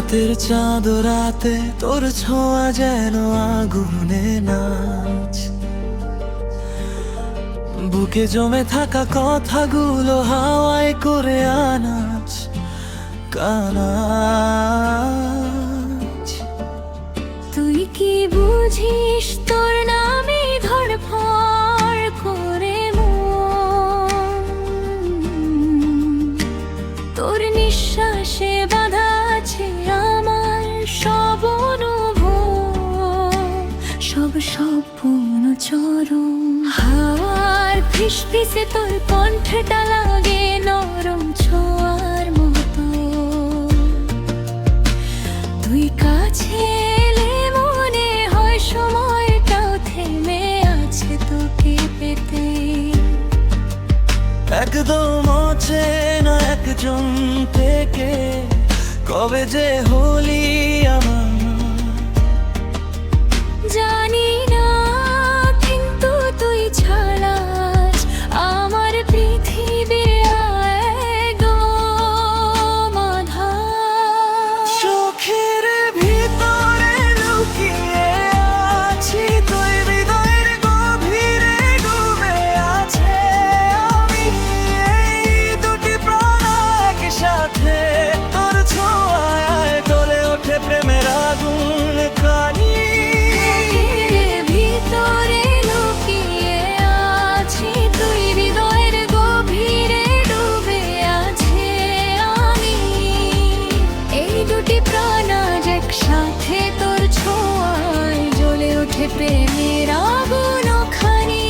রাতের চাঁদ রাতে তোর ছোঁয়া যেন আগুনে নাচ, বুকে জমে থাকা কথাগুলো হাওয়ায় করে আনাচ কানাচ। তুই কি বুঝিস তোর নামে ধড়ফড় করে মন, তোর নিঃশ্বাসে বাঁধা আছে আমার সব অনুভব, সব স্বপ্ন চরম। হাওয়ার ফিসফিসে তোর কণ্ঠটা লাগে নরম ছোঁয়ার মতো, তুই কাছে এলে মনে হয় সময়টাও থেমে আছে তোকে পেতে। একদম অচেনা একজন থেকে কবে যে হলি আমার জানি না, কিন্তু তুই ছাড়া আজ আমার পৃথিবী একদম আঁধার। চোখের ভিতরে লুকিয়ে আছি, তুই হৃদয়ের গভীরে ডুবে আছে আমি। এই দুটি প্রাণ একসাথে তোর ছোঁয়ায় জ্বলে ওঠে প্রেমের আগুন কানি। ভিতরে লুকিয়ে আছি, তুই হৃদয়ের গভীরে ডুবে আছে আমি। এই দুটি প্রাণ আজ একসাথে তোর ছোঁয়ায় জ্বলে ওঠে প্রেমের আগুন খানি।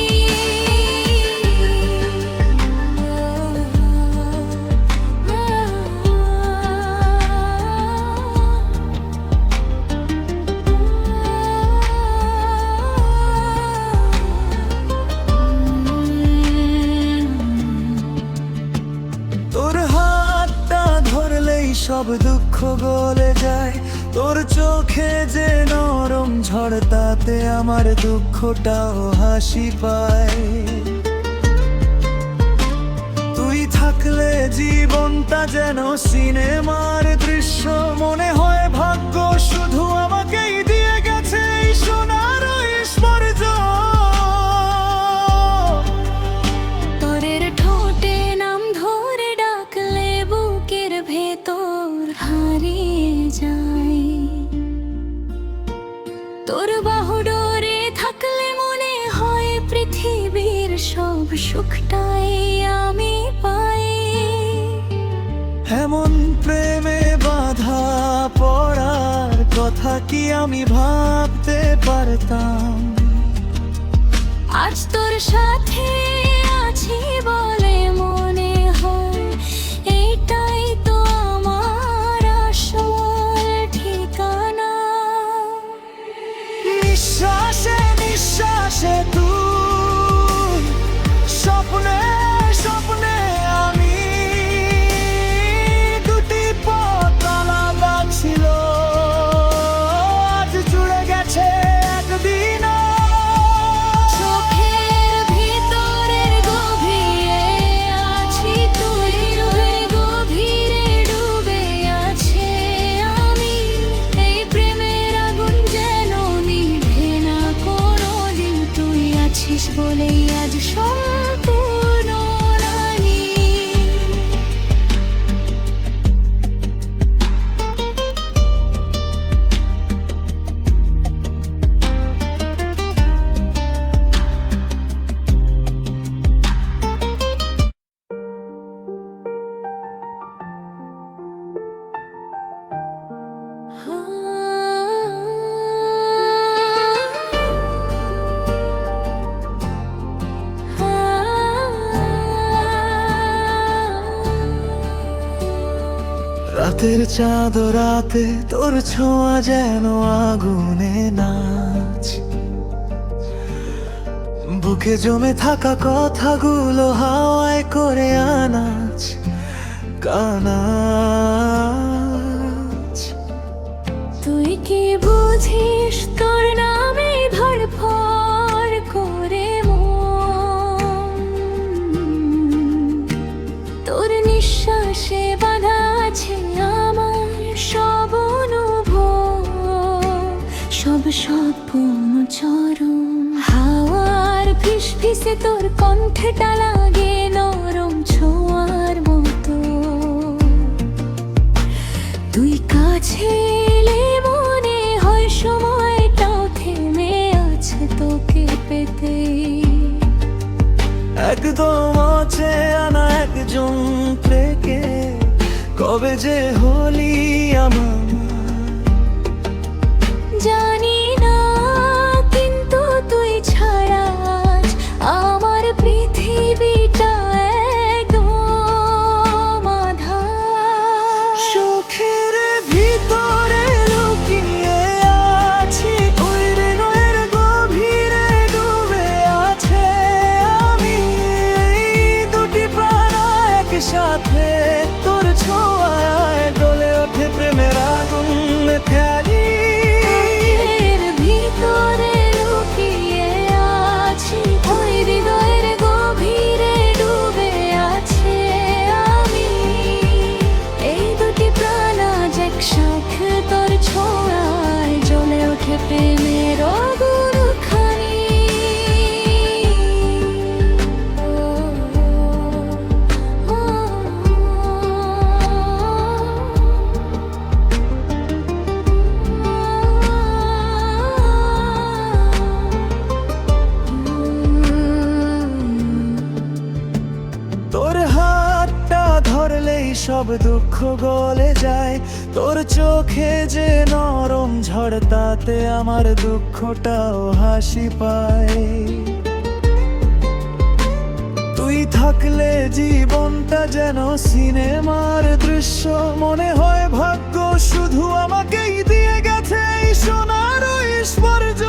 তোর হাতটা ধরলেই সব দুঃখ গলে যায়, তোর চোখে যে নরম ঝড় তাতে আমার দুঃখটাও হাসি পায়। তুই থাকলে জীবনটা যেন সিনেমার দৃশ্য, মনে হয় ভাগ্য শুধু আমাকেই দিয়ে গেছে এই সোনার ঐশ্বর্য। তোরের ঠোঁটে নাম ধরে ডাকলে বুকের ভেতর হারিয়ে যায়, তোর বাহু ডোরে থাকলে মনে হয় পৃথিবীর সব সুখটাই আমি পাই। এমন প্রেমে বাধা পড়ার কথা কি আমি ভাবতে পারতাম? আজ তোর সাথে আছি বলে মনে হয় এইটাই তো আমার আসল ঠিকানা। নিঃশ্বাসে নিঃশ্বাসে তুই, স্বপ্নে স্বপ্নে আমি। দুটি পথ আলাদা ছিল, আজ জুড়ে গেছে একদিন। চোখের ভিতরের গভীরে আছি, তুই হৃদয়ের গভীরে ডুবে আছে আমি। এই প্রেমের আগুন যেন নিভে না কোনোদিন, তুই আছিস বলেই আজ সম্পূর্ণ রানী। রাতের চাঁদ রাতে তোর ছোঁয়া যেন আগুনে নাচ, বুকে জমে থাকা কথাগুলো হাওয়ায় করে আনাচ কানাচ। তুই কি বুঝিস তোর নামে ধড়ফড় করে মন, তোর নিঃশ্বাসে বাঁধা আছে আমার সব কিসে তোর কণ্ঠটা লাগে নরম ছোঁয়ার মতো। তুই কাছে এলে মনে হয় সময়টাও থেমে আছে তোকে পেতে। একদম অচেনা একজন প্রেকে কবে যে হলি আমার জানি না, কিন্তু তুই ছাড়া আজ আমার পৃথিবীটা একদম আঁধার। সুখের ভিতরে লুকিয়ে আছি, ওই হৃদয়ের গভীরে ডুবে আছে আমি। এই দুটি প্রাণ একসাথে তোর ছোঁয়ায় জ্বলে ওঠে প্রেমের আগুন খেলি। এর ভিতরে লুকিয়ে আছি, ওই হৃদয়ের গভীরে ডুবে আছে আমি। এই দুটি প্রাণ আজ একসাথে তোর ছোঁয়ায় জ্বলে ওঠে প্রেমের আগুন খানি। তোর হাতটা ধরলেই সব দুঃখ গলে যায়, তোর চোখে যে নরম ঝড় তাতে আমার দুঃখটাও হাসি পায়। তুই থাকলে জীবনটা যেন সিনেমার দৃশ্য, মনে হয় ভাগ্য শুধু আমাকেই দিয়ে গেছে এই সোনার ঐশ্বর্য।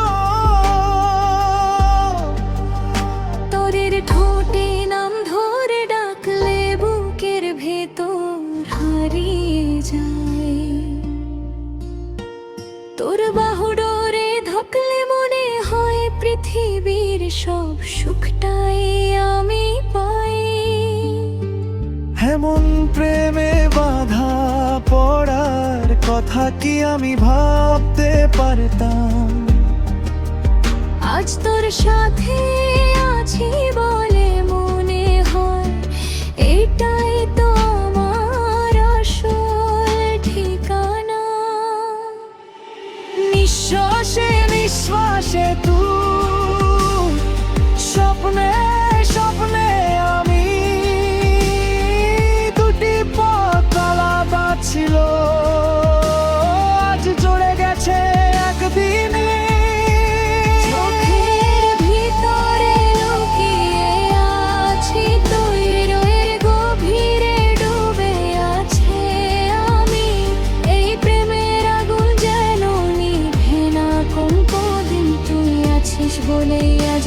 তোরের ঠোঁটে নাম ধরে ডাকলে বুকের ভেতর হারিয়ে যায়। তোর বাহু ডোরে ধকলে মনে হয় পৃথিবীর সব সুখটাই আমি পাই। এমন প্রেমে বাধা পড়ার কথা কি আমি ভাবতে পারতাম? আজ তোর সাথে আছি বলে মনে হয় এটাই তো আমার আসল ঠিকানা। নিঃশ্বাসে নিঃশ্বাসে তুই, স্বপ্নে স্বপ্নে আমি। দুটি পথ আলাদা ছিল, আজ জুড়ে গেছে একদিনে। চোখের ভিতরে লুকিয়ে আছি, তুই হৃদয়ের গভীরে ডুবে আছে আমি। এই প্রেমের আগুন যেন নিভে না কোন দিন, তুই আছিস বলেই আজ